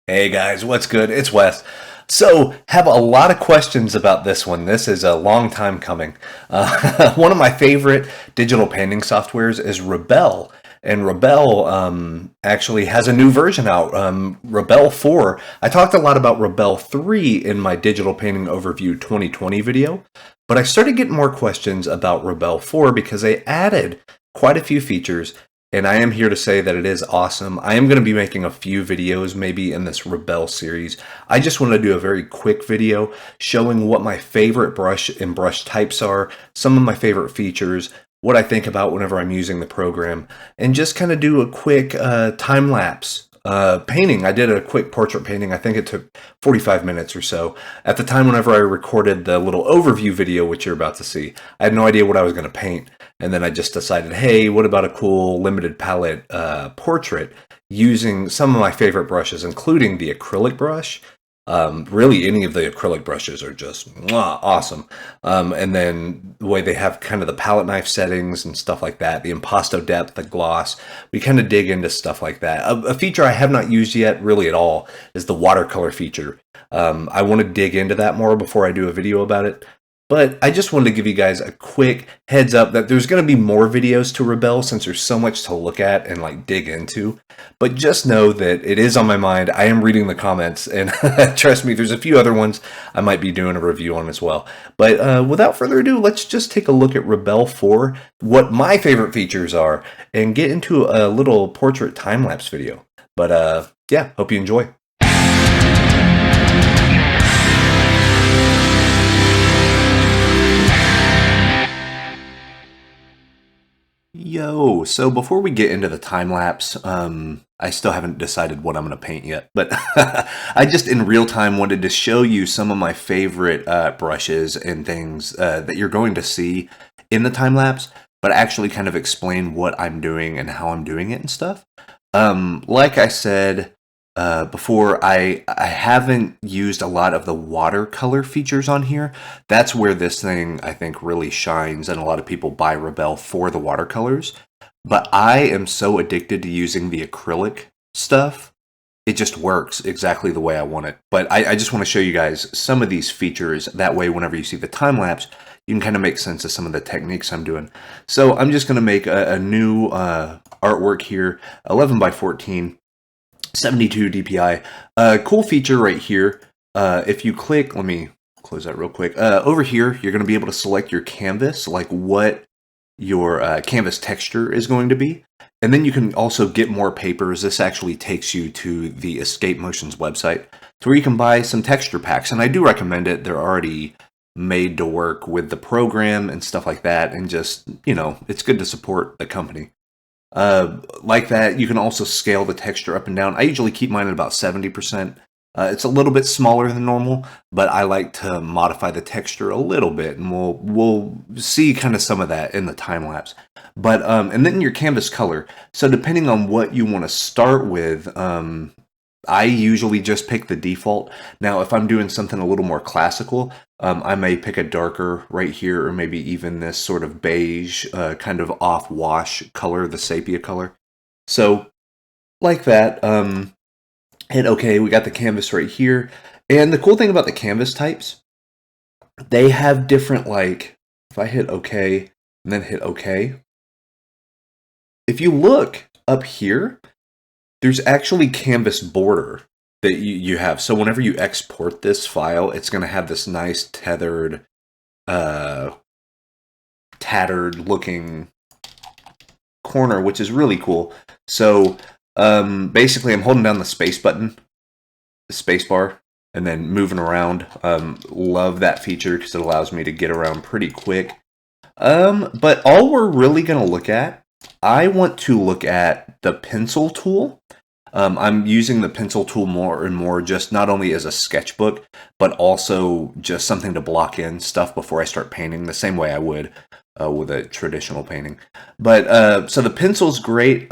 Hey guys, what's good? It's Wes. So, have a lot of questions about this one. This is a long time coming. One of my favorite digital painting softwares is Rebelle. And Rebelle actually has a new version out, Rebelle 4. I talked a lot about Rebelle 3 in my Digital Painting Overview 2020 video, but I started getting more questions about Rebelle 4 because they added quite a few features, and I am here to say that it is awesome. I am going to be making a few videos maybe in this Rebelle series. I just want to do a very quick video showing what my favorite brush and brush types are, some of my favorite features, what I think about whenever I'm using the program, and just kind of do a quick time-lapse painting. I did a quick portrait painting. I think it took 45 minutes or so. At the time whenever I recorded the little overview video, which you're about to see, I had no idea what I was going to paint. And then I just decided, hey, what about a cool limited palette portrait using some of my favorite brushes, including the acrylic brush. Really, any of the acrylic brushes are just awesome. And then the way they have kind of the palette knife settings and stuff like that, the impasto depth, the gloss, we kind of dig into stuff like that. A feature I have not used yet really at all is the watercolor feature. I want to dig into that more before I do a video about it. But I just wanted to give you guys a quick heads up that there's going to be more videos to Rebelle since there's so much to look at and like dig into. But just know that it is on my mind. I am reading the comments, and trust me, there's a few other ones I might be doing a review on as well. But without further ado, let's just take a look at Rebelle 4, what my favorite features are, and get into a little portrait time-lapse video. But yeah, hope you enjoy. Yo, so before we get into the time lapse, I still haven't decided what I'm going to paint yet, but I just in real time wanted to show you some of my favorite brushes and things that you're going to see in the time lapse, but actually kind of explain what I'm doing and how I'm doing it and stuff. Like I said before, I haven't used a lot of the watercolor features on here. That's where this thing, I think, really shines, and a lot of people buy Rebelle for the watercolors. But I am so addicted to using the acrylic stuff. It just works exactly the way I want it. But I just want to show you guys some of these features. That way, whenever you see the time lapse, you can kind of make sense of some of the techniques I'm doing. So I'm just going to make a new artwork here, 11 by 14. 72 DPI. Cool feature right here. If you click, let me close that real quick. Over here, you're going to be able to select your canvas, like what your canvas texture is going to be. And then you can also get more papers. This actually takes you to the Escape Motions website to where you can buy some texture packs. And I do recommend it. They're already made to work with the program and stuff like that. And just, you know, it's good to support the company. Like that, you can also scale the texture up and down. I usually keep mine at about 70%. It's a little bit smaller than normal, but I like to modify the texture a little bit, and we'll see kind of some of that in the time lapse. But and then your canvas color. So depending on what you want to start with, I usually just pick the default. Now, if I'm doing something a little more classical, I may pick a darker right here, or maybe even this sort of beige, kind of off-wash color, the sepia color. So, like that, hit OK. We got the canvas right here. And the cool thing about the canvas types, they have different, like, if I hit OK and then hit OK, if you look up here, there's actually canvas border that you have. So whenever you export this file, it's going to have this nice tethered, tattered looking corner, which is really cool. So basically I'm holding down the space button, the space bar, and then moving around. Love that feature because it allows me to get around pretty quick. But all we're really going to look at, I want to look at the pencil tool. I'm using the pencil tool more and more, just not only as a sketchbook, but also just something to block in stuff before I start painting, the same way I would with a traditional painting. But so the pencil's great.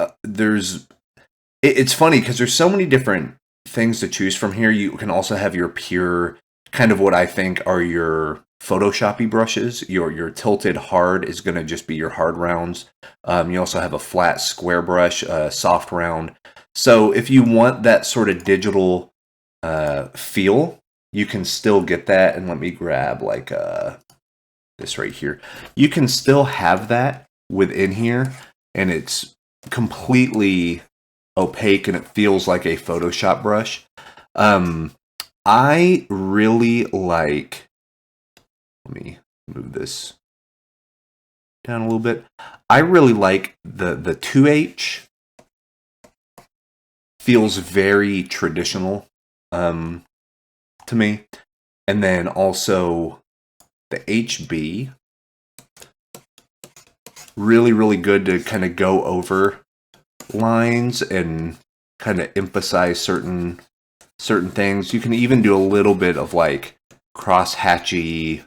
It's funny because there's so many different things to choose from here. You can also have your pure, kind of what I think are your Photoshoppy brushes. Your tilted hard is going to just be your hard rounds. You also have a flat square brush, soft round. So if you want that sort of digital feel, you can still get that. And let me grab like this right here. You can still have that within here, and it's completely opaque and it feels like a Photoshop brush. I really like, let me move this down a little bit. I really like the 2H. Feels very traditional to me. And then also the HB. Really, really good to kind of go over lines and kind of emphasize certain things. You can even do a little bit of like cross-hatchy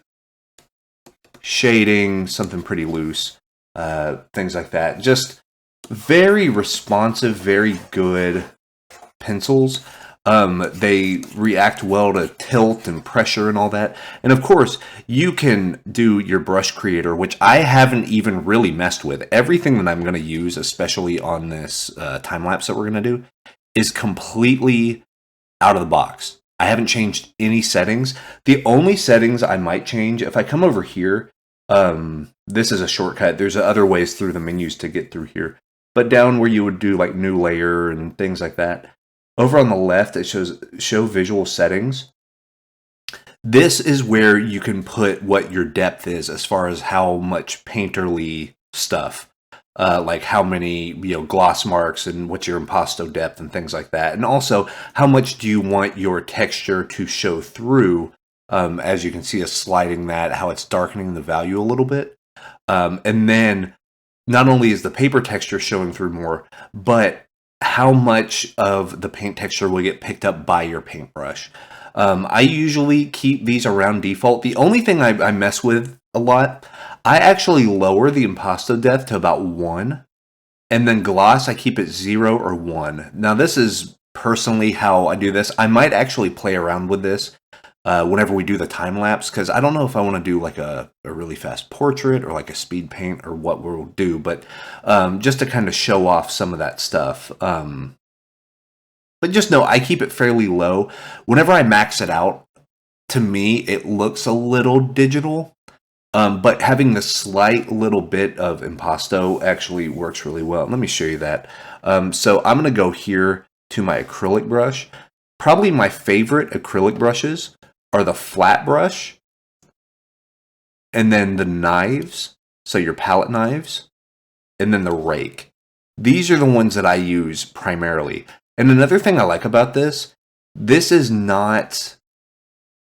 shading, something pretty loose, things like that. Just very responsive, very good pencils. They react well to tilt and pressure and all that. And of course, you can do your brush creator, which I haven't even really messed with. Everything that I'm going to use, especially on this time lapse that we're going to do, is completely out of the box. I haven't changed any settings. The only settings I might change, if I come over here, this is a shortcut. There's other ways through the menus to get through here. But down where you would do like new layer and things like that, over on the left, it shows show visual settings. This is where you can put what your depth is as far as how much painterly stuff, like how many gloss marks and what's your impasto depth and things like that. And also, how much do you want your texture to show through? As you can see us sliding that, how it's darkening the value a little bit. And then not only is the paper texture showing through more, but how much of the paint texture will get picked up by your paintbrush. I usually keep these around default. The only thing I mess with a lot, I actually lower the impasto depth to about 1. And then gloss, I keep it 0 or 1. Now this is personally how I do this. I might actually play around with this whenever we do the time lapse, because I don't know if I want to do like a really fast portrait or like a speed paint or what we'll do, but just to kind of show off some of that stuff. But just know I keep it fairly low. Whenever I max it out, to me it looks a little digital, but having the slight little bit of impasto actually works really well. Let me show you that. So I'm going to go here to my acrylic brush. Probably my favorite acrylic brushes are the flat brush, and then the knives, so your palette knives, and then the rake. These are the ones that I use primarily. And another thing I like about this is not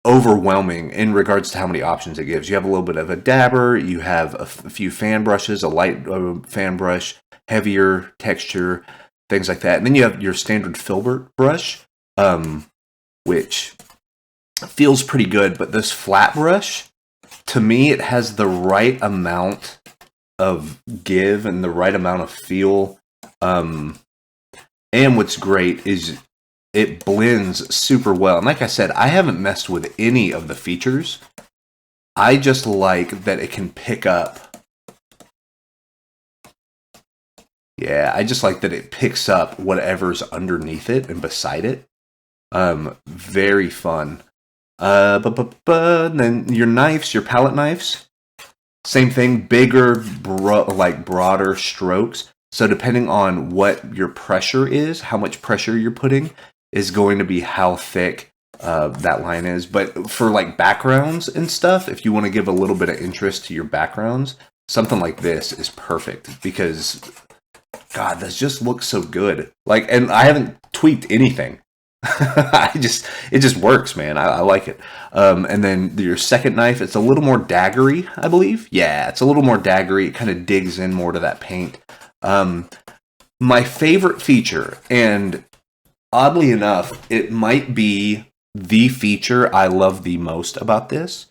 overwhelming in regards to how many options it gives. You have a little bit of a dabber, you have a few fan brushes, a light fan brush, heavier texture, things like that. And then you have your standard filbert brush, which feels pretty good, but this flat brush, to me, it has the right amount of give and the right amount of feel. And what's great is it blends super well. And like I said, I haven't messed with any of the features. I just like that it can pick up. Yeah, I just like that it picks up whatever's underneath it and beside it. Very fun. Then your knives, your palette knives, same thing, bigger, broader strokes. So depending on what your pressure is, how much pressure you're putting, is going to be how thick that line is. But for like backgrounds and stuff, if you want to give a little bit of interest to your backgrounds, something like this is perfect because, God, this just looks so good. Like, and I haven't tweaked anything. It just works, man. I like it. And then your second knife, it's a little more daggery, I believe. Yeah, it's a little more daggery. It kind of digs in more to that paint. My favorite feature, and oddly enough, it might be the feature I love the most about this.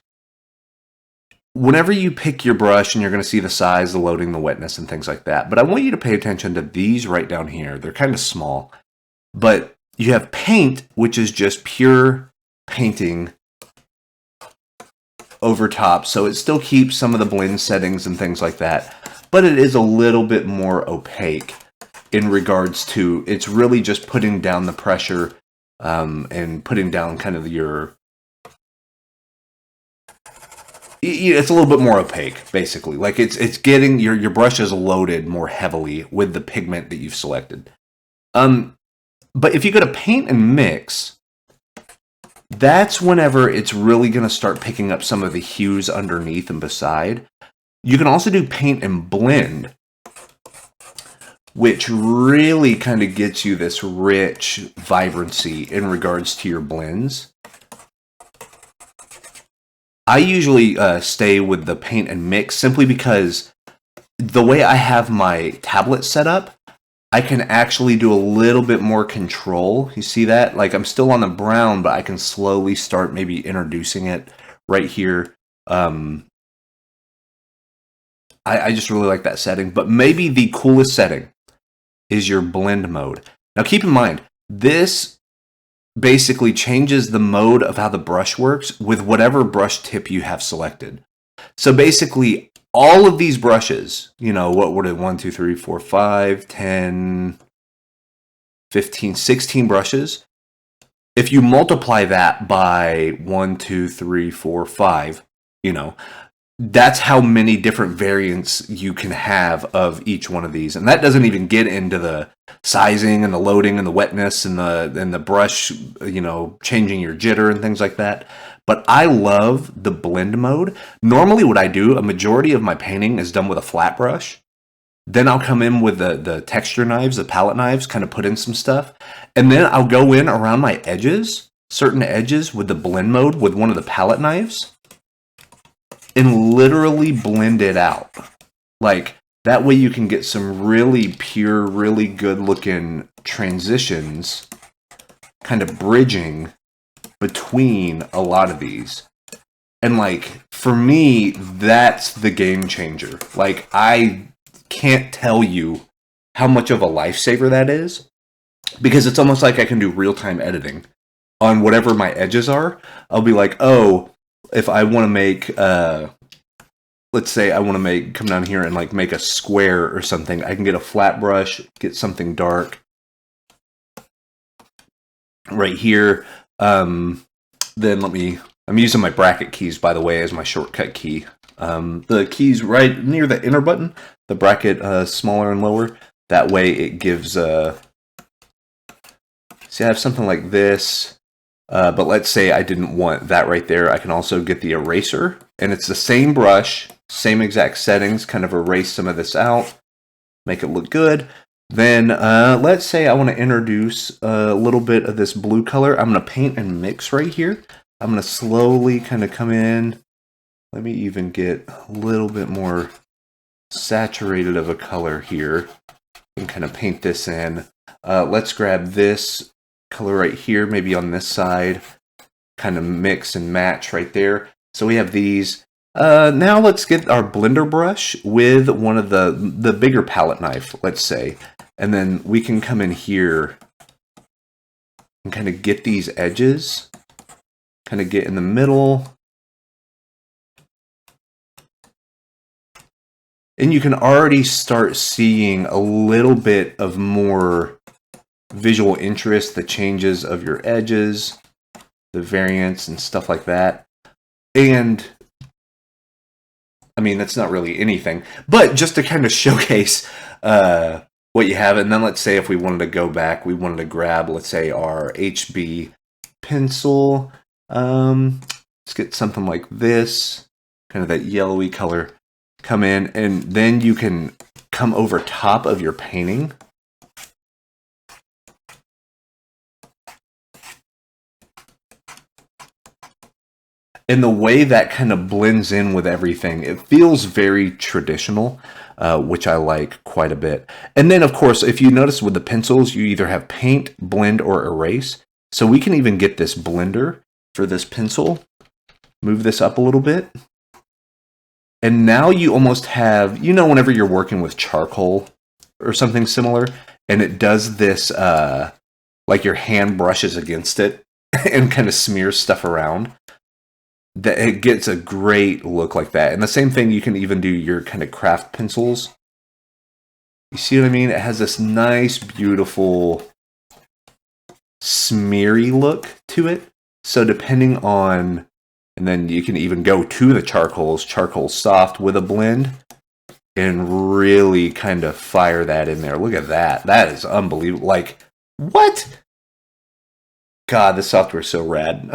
Whenever you pick your brush and you're going to see the size, the loading, the wetness, and things like that. But I want you to pay attention to these right down here. They're kind of small, but you have paint, which is just pure painting over top. So it still keeps some of the blend settings and things like that, but it is a little bit more opaque in regards to, it's really just putting down the pressure and putting down kind of it's a little bit more opaque, basically. Like it's getting your brush is loaded more heavily with the pigment that you've selected. But if you go to paint and mix, that's whenever it's really going to start picking up some of the hues underneath and beside. You can also do paint and blend, which really kind of gets you this rich vibrancy in regards to your blends. I usually stay with the paint and mix simply because the way I have my tablet set up, I can actually do a little bit more control. You see that? Like I'm still on the brown, but I can slowly start maybe introducing it right here. I just really like that setting. But maybe the coolest setting is your blend mode. Now keep in mind, this basically changes the mode of how the brush works with whatever brush tip you have selected. So basically, all of these brushes, you know, what were it? 1, 2, 3, 4, 5, 10, 15, 16 brushes. If you multiply that by 1, 2, 3, 4, 5, you know, that's how many different variants you can have of each one of these. And that doesn't even get into the sizing and the loading and the wetness and the brush, you know, changing your jitter and things like that. But I love the blend mode. Normally what I do, a majority of my painting is done with a flat brush. Then I'll come in with the texture knives, the palette knives, kind of put in some stuff. And then I'll go in around my edges, certain edges with the blend mode with one of the palette knives and literally blend it out. Like, that way you can get some really pure, really good looking transitions, kind of bridging between a lot of these. And like, for me, that's the game changer. Like, I can't tell you how much of a lifesaver that is, because it's almost like I can do real-time editing on whatever my edges are. I'll be like, oh, if I want to make, let's say I want to come down here and like make a square or something, I can get a flat brush, get something dark right here. Then I'm using my bracket keys, by the way, as my shortcut key. The keys right near the enter button, the bracket smaller and lower. That way it gives, see, I have something like this, but let's say I didn't want that right there. I can also get the eraser, and it's the same brush, same exact settings, kind of erase some of this out, make it look good. Then let's say I want to introduce a little bit of this blue color. I'm going to paint and mix right here. I'm going to slowly kind of come in. Let me even get a little bit more saturated of a color here and kind of paint this in. Let's grab this color right here, maybe on this side, kind of mix and match right there. So we have these. Now let's get our blender brush with one of the bigger palette knife, let's say. And then we can come in here and kind of get these edges, kind of get in the middle. And you can already start seeing a little bit of more visual interest, the changes of your edges, the variants and stuff like that. And I mean, that's not really anything, but just to kind of showcase what you have. And then let's say if we wanted to go back, we wanted to grab, let's say, our HB pencil. Let's get something like this, kind of that yellowy color. Come in, and then you can come over top of your painting. And the way that kind of blends in with everything, it feels very traditional, which I like quite a bit. And then, of course, if you notice with the pencils, you either have paint, blend, or erase. So we can even get this blender for this pencil. Move this up a little bit. And now you almost have, you know, whenever you're working with charcoal or something similar, and it does this, like your hand brushes against it and kind of smears stuff around, that it gets a great look like that. And the same thing, you can even do your kind of craft pencils. You see what I mean? It has this nice, beautiful smeary look to it. So depending on, and then you can even go to the charcoal soft with a blend and really kind of fire that in there. Look at that. That is unbelievable. Like, what? God, this software is so rad.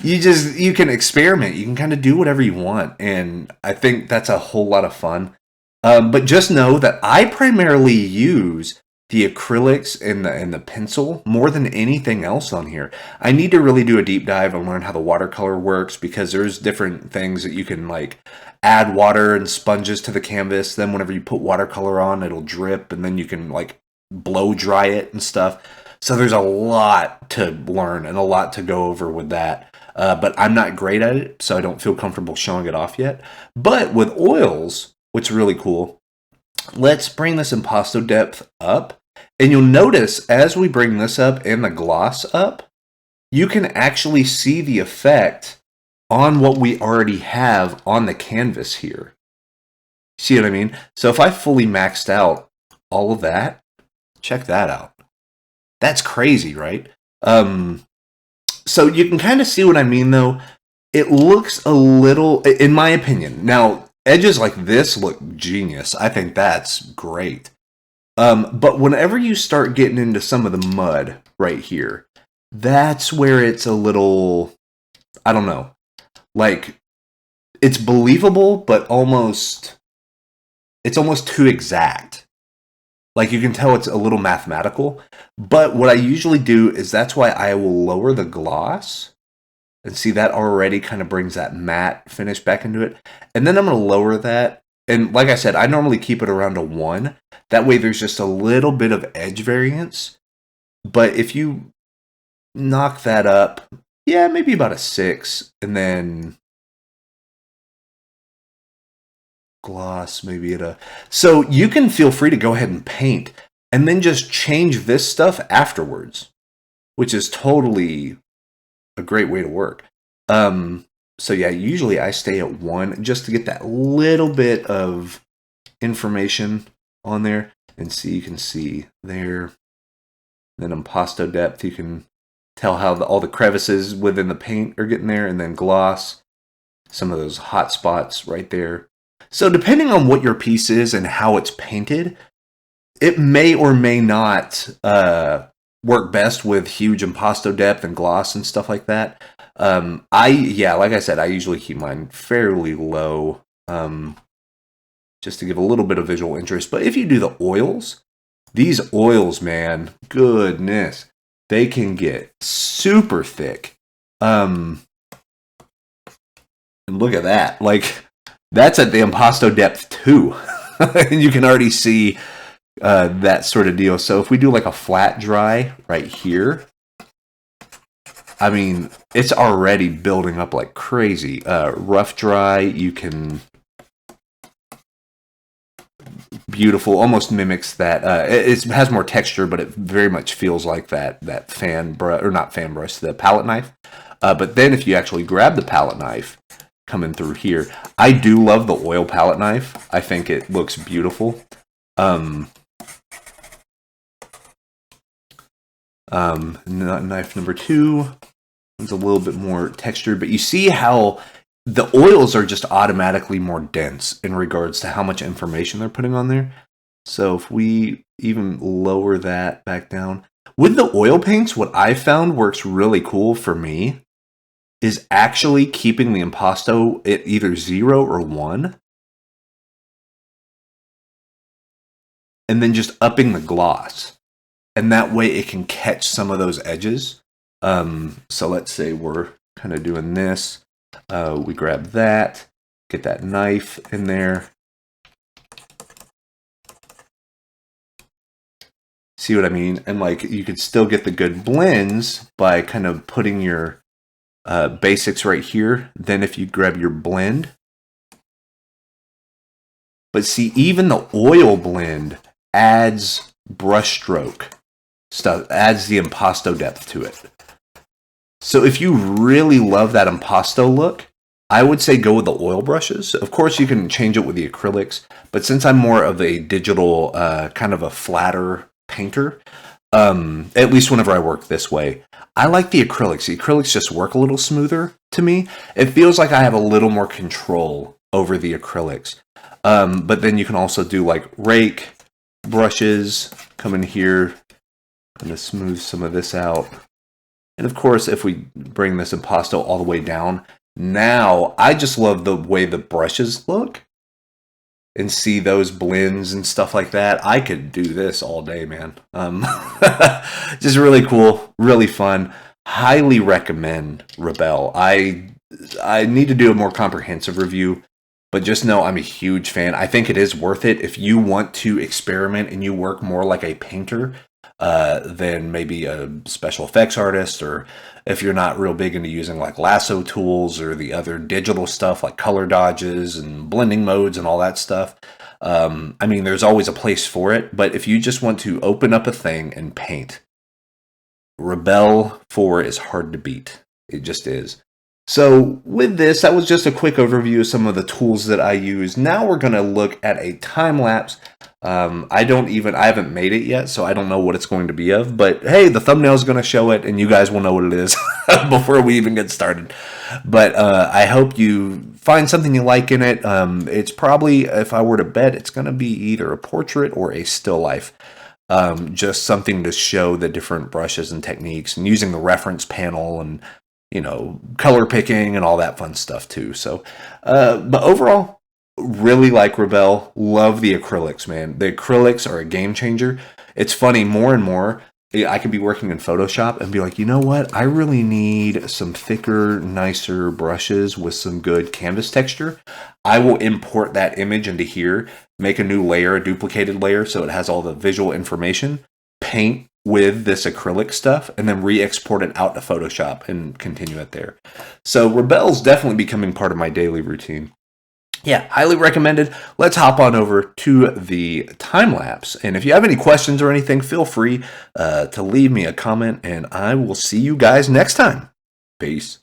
You can experiment. You can kind of do whatever you want. And I think that's a whole lot of fun. But just know that I primarily use the acrylics and the pencil more than anything else on here. I need to really do a deep dive and learn how the watercolor works, because there's different things that you can like add water and sponges to the canvas. Then whenever you put watercolor on, it'll drip, and then you can like blow dry it and stuff. So there's a lot to learn and a lot to go over with that. But I'm not great at it, so I don't feel comfortable showing it off yet. But with oils, what's really cool, let's bring this impasto depth up. And you'll notice as we bring this up and the gloss up, you can actually see the effect on what we already have on the canvas here. See what I mean? So if I fully maxed out all of that, check that out. That's crazy, right? So you can kind of see what I mean, though. It looks a little, in my opinion, now edges like this look genius. I think that's great. But whenever you start getting into some of the mud right here, that's where it's a little, I don't know, like it's believable, but it's almost too exact. Like you can tell it's a little mathematical. But what I usually do is that's why I will lower the gloss. And see, that already kind of brings that matte finish back into it. And then I'm going to lower that. And like I said, I normally keep it around a 1. That way there's just a little bit of edge variance. But if you knock that up, yeah, maybe about a 6. And then gloss maybe at a... So you can feel free to go ahead and paint and then just change this stuff afterwards, which is totally a great way to work. So yeah, usually I stay at 1 just to get that little bit of information on there. And see, you can see there. Then impasto depth, you can tell how all the crevices within the paint are getting there. And then gloss, some of those hot spots right there. So depending on what your piece is and how it's painted, it may or may not work best with huge impasto depth and gloss and stuff like that. Like I said, I usually keep mine fairly low, just to give a little bit of visual interest. But if you do the oils, these oils, man, goodness, they can get super thick. And look at that. Like, that's at the impasto depth too. And you can already see that sort of deal. So if we do like a flat dry right here, I mean, it's already building up like crazy. Rough dry, you can... Beautiful, almost mimics that. It has more texture, but it very much feels like that fan brush, or not fan brush, the palette knife. But then if you actually grab the palette knife coming through here, I do love the oil palette knife. I think it looks beautiful. Knife number 2 is a little bit more textured, but you see how the oils are just automatically more dense in regards to how much information they're putting on there. So if we even lower that back down. With the oil paints, what I found works really cool for me is actually keeping the impasto at either 0 or 1. And then just upping the gloss. And that way it can catch some of those edges. So let's say we're kind of doing this. We grab that, get that knife in there. See what I mean? And like you could still get the good blends by kind of putting your basics right here. Then if you grab your blend. But see, even the oil blend adds brushstroke stuff, adds the impasto depth to it. So if you really love that impasto look, I would say go with the oil brushes. Of course, you can change it with the acrylics, but since I'm more of a digital, kind of a flatter painter, At least whenever I work this way. I like the acrylics. The acrylics just work a little smoother to me. It feels like I have a little more control over the acrylics. But then you can also do like rake, brushes, come in here, I'm going to smooth some of this out. And of course, if we bring this impasto all the way down, now I just love the way the brushes look and see those blends and stuff like that. I could do this all day, man. Just really cool, really fun. Highly recommend Rebelle. I need to do a more comprehensive review, but just know I'm a huge fan. I think it is worth it if you want to experiment and you work more like a painter than maybe a special effects artist, or if you're not real big into using like lasso tools or the other digital stuff like color dodges and blending modes and all that stuff. I mean, there's always a place for it, but if you just want to open up a thing and paint, Rebelle 4 is hard to beat. It just is. So with this, that was just a quick overview of some of the tools that I use. Now we're going to look at a time lapse. I haven't made it yet, so I don't know what it's going to be of, but hey, the thumbnail is going to show it and you guys will know what it is before we even get started. But I hope you find something you like in it. It's probably, if I were to bet, it's going to be either a portrait or a still life. Just something to show the different brushes and techniques and using the reference panel and, you know, color picking and all that fun stuff too. So, but overall, really like Rebelle. Love the acrylics, man. The acrylics are a game changer. It's funny, more and more, I could be working in Photoshop and be like, you know what? I really need some thicker, nicer brushes with some good canvas texture. I will import that image into here, make a new layer, a duplicated layer, so it has all the visual information, paint with this acrylic stuff, and then re-export it out to Photoshop and continue it there. So Rebelle's definitely becoming part of my daily routine. Yeah, highly recommended. Let's hop on over to the time lapse. And if you have any questions or anything, feel free to leave me a comment, and I will see you guys next time. Peace.